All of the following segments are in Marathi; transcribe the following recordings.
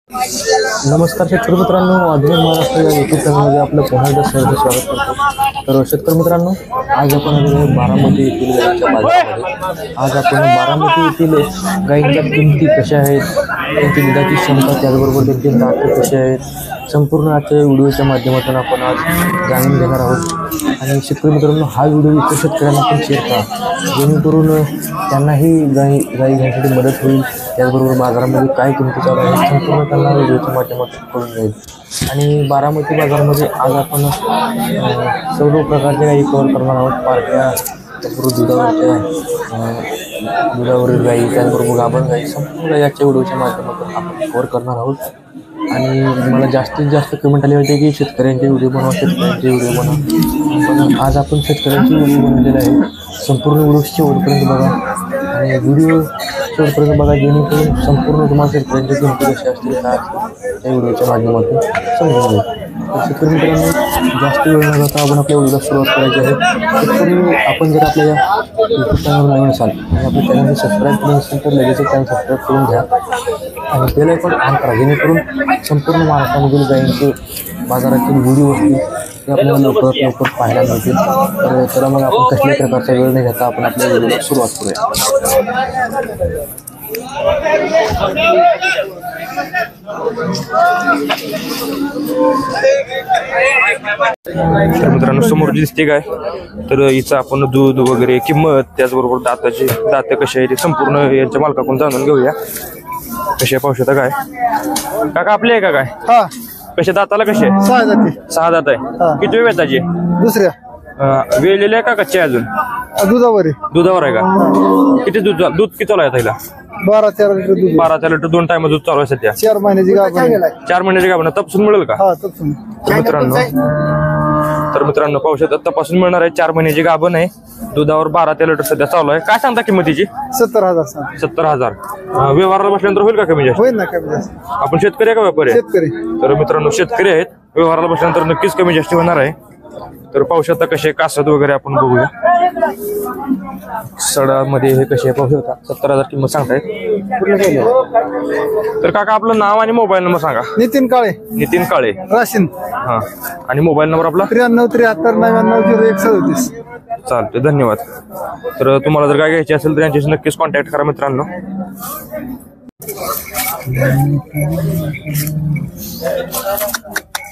नमस्कार शेतकरी मित्रांनो, आधुनिक महाराष्ट्र या यूट्यूब चॅनलमध्ये आपलं पुन्हा एकदा सहर्ष स्वागत करतो। तर शेतकरी मित्रांनो, आज आपण बारामती येथील गायींच्या बाजारामध्ये आज आपण बारामती येथील गायींच्या किमती कशा आहेत, त्यांची दुधाची क्षमता, त्याचबरोबर त्यांची दाते कशी आहेत, संपूर्ण आजच्या व्हिडिओच्या माध्यमातून आपण आज जाणून घेणार आहोत। आणि शेतकरी मित्रांनो, हा व्हिडिओ इतर शेतकऱ्यांना पण शेअर करा, जेणेकरून त्यांनाही गाई घेण्यासाठी मदत होईल। त्याचबरोबर बाजारामध्ये काय किमती चालू आहेत संपूर्ण त्यांना व्हिडिओच्या माध्यमातून कळून जाईल। आणि बारामती बाजारामध्ये आज आपण सर्व प्रकारच्या गायी कव्हर करणार आहोत। पार्ट्या, त्याचबरोबर दुधावरील गायी, त्याचबरोबर गाभण गायी, संपूर्ण गायी आजच्या व्हिडिओच्या माध्यमातून आपण कव्हर करणार आहोत। आणि मला जास्तीत जास्त कमेंट आले होते की शेतकऱ्यांचे व्हिडिओ बनवा, शेतकऱ्यांचे व्हिडिओ बनवा। पण आज आपण शेतकऱ्यांचे व्हिडिओ बनवलेले आहे। संपूर्ण व्हिडिओ शेवटपर्यंत बघा आणि व्हिडिओ शेवटपर्यंत बघा, जेणेकरून संपूर्ण तुम्हाला शेतकऱ्यांच्या किमती कशा असतील काय त्या व्हिडिओच्या माध्यमातून समजून घेऊ। तर शेतकरी मित्रांनो, जास्त वेळ न जाता आपण आपल्या व्हिडिओला सुरुवात करायची आहे। शेतकरी, आपण जर आपल्या या यूट्यूब चॅनल नवीन असाल आणि आपल्या चॅनलला सबस्क्राईब केलं नसेल तर लगेच चॅनल सबस्क्राईब करून घ्या आणि बेल आयकॉन ऑन करा, जेणेकरून संपूर्ण महाराष्ट्रामधील गायींचे बाजारातील व्हिडिओ असतील ते आपल्याला लवकर पाहायला मिळतील। तर चला मग आपण कसल्याही प्रकारचा वेळ न घेता आपण आपल्या व्हिडिओला सुरुवात करूया। तर मित्रांनो, समोर दिसते काय, तर हिचं आपण दूध वगैरे, किंमत, त्याचबरोबर दाते कसे आहे ते संपूर्ण यांच्या मालकाकडून जाणून घेऊया। कसे पाहू शकता काय काका, आपले आहे का काय? हा, कसे दाताला कसे? 6 जाती। 6 दात आहे। किती वेळ त्याचे? दुसऱ्या वेळलेले आहे का कच्चे अजून? दुधावर दुधावर आहे का? किती दूध किती चालू आहे त्याला? 12-13 लिटर दूध। 12 लिटर 2 टाइम दूध चालू आहे सध्या। 4 महिन्याची गाभण। 4 महिन्याची गाभण तपासून मिळेल का? हा, तपासून। तर मित्रांनो पाहू शकता, तपासून मिळणार आहे। 4 महिन्याची गाभण आहे, दुधावर 12 लिटर सध्या चालू आहे। काय सांगता किंमतीची? 70,000। 70,000। व्यवहाराला बसल्यानंतर होईल का कमी जास्त? होईल ना कमी जास्त। आपण शेतकरी आहे का व्यापारी? शेतकरी। तर मित्रांनो, शेतकरी आहेत, व्यवहाराला बसल्यानंतर नक्कीच कमी जास्त होणार आहे। तर पाहू शकता कसे कासत वगैरे आपण बघूया। सडामध्ये हे कसे पाहू शकता, 70,000 किंमत सांगतायत। तर काका, आपलं नाव आणि मोबाईल नंबर सांगा। नितीन काळे। नितीन काळे, राशीन। हा, आणि मोबाईल नंबर आपला? 93-73-99-0137। चालते, धन्यवाद। तर तुम्हाला जर काय घ्यायची असेल तर यांच्याशी नक्कीच कॉन्टॅक्ट करा मित्रांनो।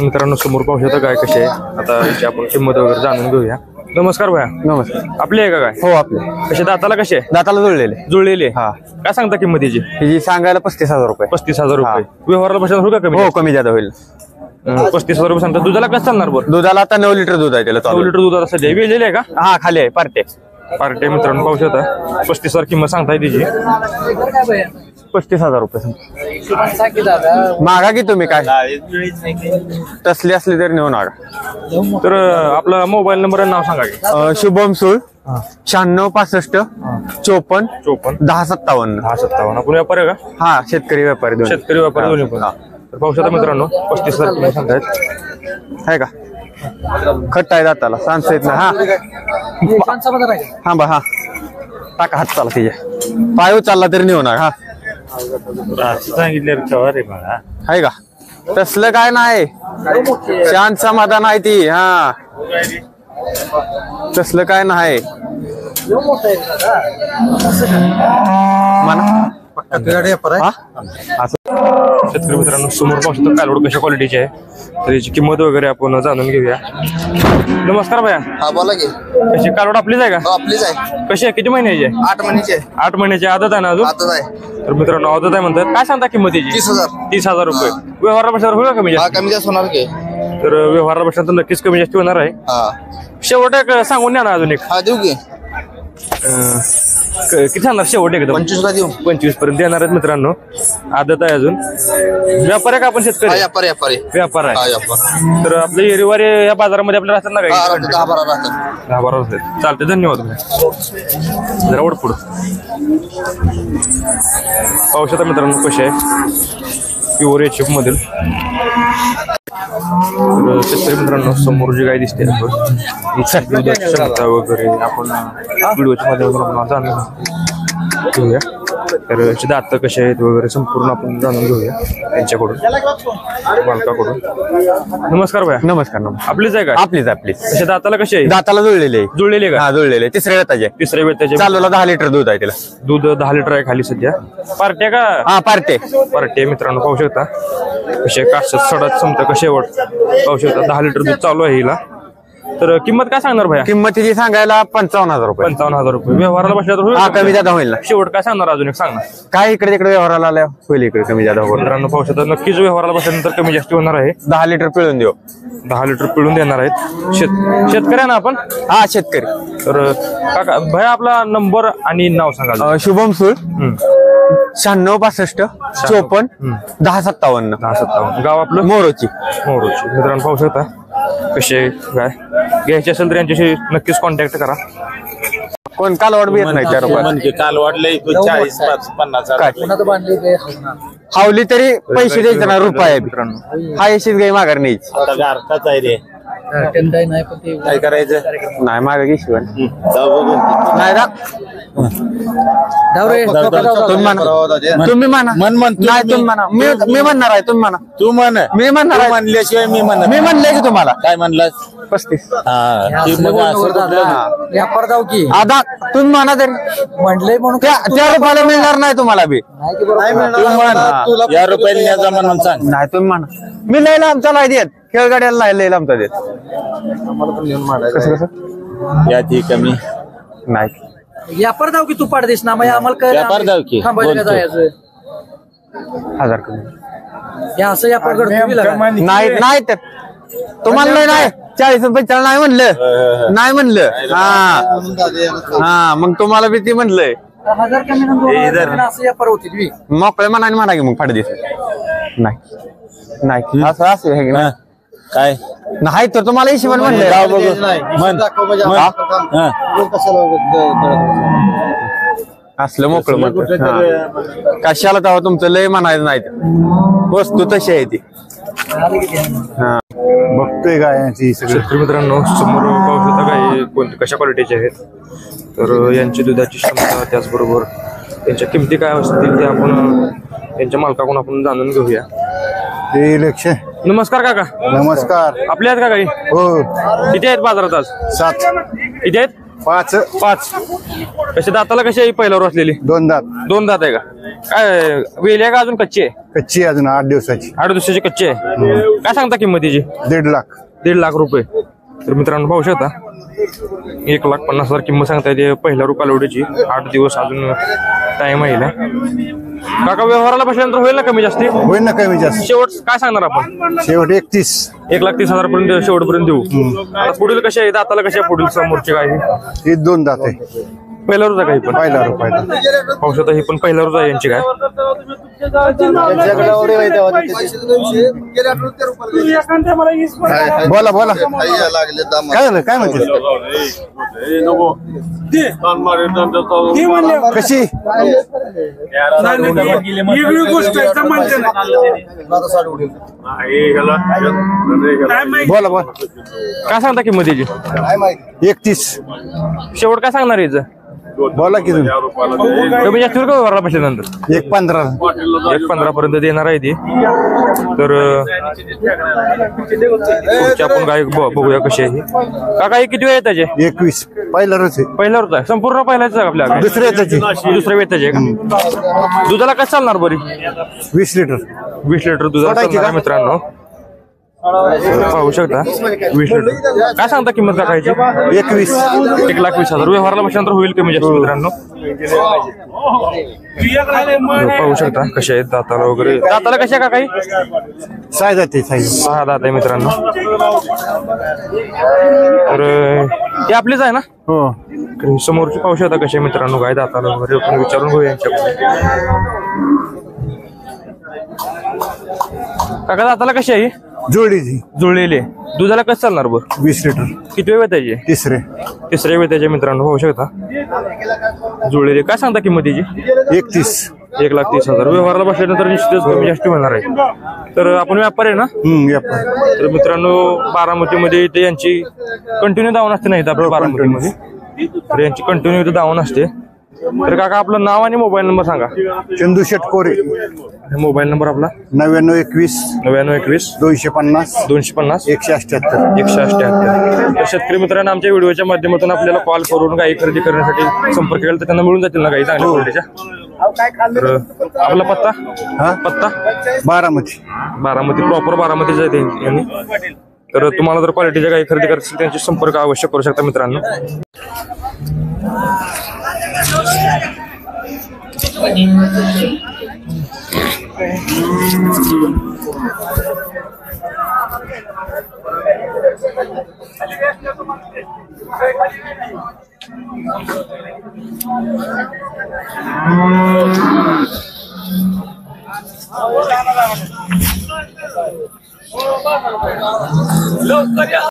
मित्रांनो, समोर पाहू शकता काय कसे आहे। आता याची आपण किंमत वगैरे जाणून घेऊया। नमस्कार भैया। नमस्कार। आपले आहे का काय? हो, आपले। कसे दाताला कसे? दाताला जुळलेले। हा। काय सांगता किंमतीची? ही सांगायला 35,000 रुपये। 35,000 रुपये। व्यवहाराला बसल्यावर होईल का कमी? हो, कमी जादा होईल। 35,000 रुपये सांगता। दुधाला कसं चालणार बरं? दुधाला आता 9 लिटर दूध आहे त्याला। 9 लिटर दुधाला सध्या वेळलेले आहे का? हा, खाली आहे पार्टे। मित्रांनो पाहू शकता, 35,000 किंमत सांगताय त्याची। 35,000 रुपये मागा की तुम्ही, काय तसली असली तरी नेऊ नका। तर आपला मोबाईल नंबर आणि नाव सांगा की? शुभम सूळ 9665 54 1057। 1057। आपण व्यापारी आहे का? हा, शेतकरी व्यापारी दोन्ही। शेतकरी व्यापारी दोन्ही पण। तर पाहू शकता मित्रांनो, 35,000 किंमत सांगतायत। आहे का? खट्टा आहे दाताला, सांगता येत नाही। हा बा, हा टाका हात, चाला तिच्या पाय उचलला तरी नेऊ नका। हा, सांगितलं मला आहे का? तसलं काय नाही, शांत समाधान आहे ती। हा, तसलं काय नाही शेतकरी मित्रांनो, समोर पाहू शकतो कालवड कशा क्वालिटीची आहे, तर याची किंमत वगैरे आपण जाणून घेऊया। नमस्कार भैया। हा, बोला की। कशी कालवड आपलीच आहे का? आपलीच आहे। कशी आहे? किती महिन्याची आहे? 8 महिन्याची आहे। 8 महिन्याची आदत आहे ना अजून? आताच आहे। तर मित्रांनो, आदत आहे म्हणतात। काय सांगता किंमतीची? 30,000। 30,000 रुपये। व्यवहाराला बसल्यावर होईल का कमी हा, जास्त? कमी जास्त होणार की? तर व्यवहाराला बसल्यानंतर नक्कीच कमी जास्त होणार आहे। हा, शेवट एक सांगून द्या ना अजून एक। हा, देऊ की? किती सांगणार शेवट एकदम? 25ला देऊ। 25 पर्यंत देणार आहेत मित्रांनो। आदत आहे अजून। व्यापार आहे का आपण शेतकरी? व्यापारी। व्यापार आहे। हा, व्यापार। तर आपले रविवारी या बाजारामध्ये आपल्याला राहतात ना काही? 10-12 राहतात। 10-12 असतात। चालते, धन्यवाद। जरा ओढ पुढं पाहू शकता मित्रांनो कसे आहे प्युअर एचएफ मधील। शेतकरी मित्रांनो, समोर जी गाय दिसते क्षमता वगैरे आपण व्हिडिओच्या माध्यमातून जाणून घेऊया। तर याचे दात कसे आहेत वगैरे संपूर्ण आपण जाणून घेऊया त्यांच्याकडून मालकाकडून. नमस्कार भैया. नमस्कार नमस्कार. आपलीच आहे का? आपलीच आपलीच. तशा दाताला कशी आहे? दाताला जुळलेले जुळलेली का? हा जुळलेले तिसऱ्या वेताचे. तिसऱ्या वेताचे चालूला 10 लिटर दूध आहे तिला. दूध 10 लिटर आहे खाली सध्या. पार्ट्या का? हा पार्टे. पार्ट्या मित्रांनो पाहू शकता कसे काशात सडात समजा कसे पाहू शकता. 10 लिटर दूध चालू आहे हिला. तर किंमत काय सांगणार भैया? किंमत तिची सांगायला 55,000 रुपये. 55,000 रुपये. व्यवहाराला बसल्या तर हा होईल? कमी जादा होईल ना. शेवट काय सांगणार अजून एक सांग ना. काय इकडे तिकडे व्यवहाराला आल्या होईल इकडे कमी जादा होईल. मित्रांनो पाहू शकता नक्कीच व्यवहाराला बसल्यानंतर कमी जास्त होणार आहे. 10 लिटर पिळून देऊ. 10 लिटर पिळून देणार आहेत. शेतकरी आहे ना आपण? हा शेतकरी. तर काका भैया आपला नंबर आणि नाव सांगा. शुभम सूळ 96 65 54 10 57. 1057. गाव आपलं? मोरोची. मोरोची. मित्रांनो पाहू शकता कसे काय घ्यायचे असेल तर यांच्याशी नक्कीच कॉन्टॅक्ट करा. कोण कालवाड बी येत नाही त्या रुपयात. म्हणजे काल वाढलंय 40-50 हावली तरी पैसे द्यायचे ना रुपये. मित्रांनो हा येशीच गाई माघार न्यायची. आता गारठाच आहे रे. काय करायचं? नाही मागे घेशी जाऊ बघू. नाही दा तुम्ही म्हणा. तुम्ही म्हणा. मन म्हणतो नाही मी. तुम्ही म्हणा. मी म्हणणार आहे तुम्ही म्हणा. तू म्हण. मी म्हणणार आहे. म्हणल्याशिवाय मी म्हण. मी म्हणले की तुम्हाला काय म्हणलास? 35. हा ती मग असं कुठलं? व्यापार जाऊ की आता तुम्ही म्हणा तरी म्हणलंय म्हणून त्या रुपयाला मिळणार नाही तुम्हाला बी. तू म्हण. या रुपयाला न्यायचा म्हणून सांग. नाही तुम्ही म्हणा. मी लय आमचा नाही देत. खेळगाड्याला नाही लय आमचा देत. कसं कसं या ती कमी. नाही व्यापार जाऊ की तू पाडदेस ना मग आम्हाला काय व्यापार जाऊ की. थांबायला बोलतो. जायचं 1000 कमी. हे असं व्यापार करतो नाही नाही तर तुम्हाला नाही 40-45 नाही म्हणलं. नाही म्हणलं. हा मग तुम्हाला बी ती म्हणलंय 1000 कमी नंतर असं व्यापार होतील बी. मोकळे मनाने म्हणा की मग फाडे नाही नाही असं असं आहे की नाही? काय नाही तर तुम्हाला हिशोबाने म्हणलंय. जाऊ बघू. म्हण. हा. असलं मोकळं म्हणत कशाला तेव्हा तुमचं लय म्हणायचं नाही ते. वस्तू तशी आहे ती. हा बघतोय गायांची सगळं. शेतकरी मित्रांनो समोर पाहू शकता काही कोणत्या कशा क्वालिटीचे आहेत. तर यांची दुधाची क्षमता त्याचबरोबर त्यांच्या किमती काय असतील ते आपण त्यांच्या मालकाकडून आपण जाणून घेऊया. ते इलेक्शन. नमस्कार काका. नमस्कार. आपल्या आहेत का काही? हो किती आहेत बाजारात आज? 7 किती आहेत? 5 5. कशा दाताला कशी आहे पहिल्यावर असलेली? 2 दात. 2 दात आहे का? काय वेली आहे का अजून कच्ची आहे? कच्ची अजून 8 दिवसाची. 8 दिवसाची कच्ची आहे. काय सांगता किंमतीची? 1.5 लाख. 1.5 लाख रुपये. तर मित्रांनो पाहू शकता 1,50,000 किंमत सांगता येते पहिल्या रुपयाला. 8 दिवस अजून टाइम आहे. काका व्यवहाराला बसल्यानंतर होईल ना कमी जास्ती? होईल ना कमी जास्त. शेवट काय सांगणार आपण? शेवट 31. 1,30,000 पर्यंत शेवटपर्यंत देऊ. आता पुढील कशा आहे दाताला कशा आहे पुढील समोरचे काय आहे? ही 2 दात आहे. पहिला रोज आहे काही पण पहिला रुपयाला. पाहू शकता ही पण पहिला रोज आहे यांची काय. बोला बोला काय झालं काय म्हणते कशी बोला बोला काय सांगता किंमत त्याची? 31. शेवट काय सांगणार याचं? बोला की तुम्ही. कमी जास्त होईल का व्यवहाराला बसल्यानंतर? 1.15. 1.15 पर्यंत देणार आहे ती. तर पुढची आपण काय बघूया कशी आहे. काका हे किती वेळ आहे त्याचे? 21. पहिला रच आहे. पहिला रोज आहे संपूर्ण पहिलाच आहे आपल्या दुसऱ्या याची दुसऱ्या वेळ त्याचे का? दुधाला काय चालणार बरी? 20 लिटर. 20 लिटर दुधाला चालणार आहे मित्रांनो. पाहू शकता 20 लिटर. काय सांगता किंमत काकायची? 21. 1,20,000. व्यवहाराला बसल्यानंतर होईल कमी जास्त मित्रांनो. पाहू शकता कशा आहेत दाताला वगैरे. दाताला कशा का काही? साय जाते साय. 6 दात आहे मित्रांनो. तर हे आपलीच आहे ना? हो समोरची पाहू शकता कशा मित्रांनो काय दाताला वगैरे आपण विचारून घेऊया यांच्याकडून. काका दाताला कशी आहे? जोडीची जुळलेली आहे. दुधाला कसं चालणार बरं? 20 लिटर. किती वेळ त्याची? तिसरे. तिसऱ्या वेळ त्याच्या मित्रांनो पाहू शकता जुळलेली. काय सांगता किंमतीची? 31. 1,30,000. व्यवहाराला बसल्यानंतर निश्चितच कमी जास्त होणार आहे. तर आपण व्यापार आहे ना? व्यापार. तर मित्रांनो बारामतीमध्ये इथे यांची कंटिन्यू दावण असते नाही आपल्या बारामतीमध्ये. तर यांची कंटिन्यू इथे दावण असते. तर काका आपलं नाव आणि मोबाईल नंबर सांगा. चंदू शेटकोरे मोबाईल नंबर आपला 9921 9921 250 250 178. 178. तर शेतकरी मित्रांनो आमच्या व्हिडिओच्या माध्यमातून आपल्याला कॉल करून गाई खरेदी करण्यासाठी संपर्क केला तर त्यांना मिळून जातील ना गाई चांगल्या क्वालिटीच्या. तर आपला पत्ता हा पत्ता बारामती. बारामती प्रॉपर बारामतीच आहे यांनी. तर तुम्हाला जर क्वालिटीच्या गाई खरेदी करायची असेल त्यांचे संपर्क अवश्य करू शकता मित्रांनो.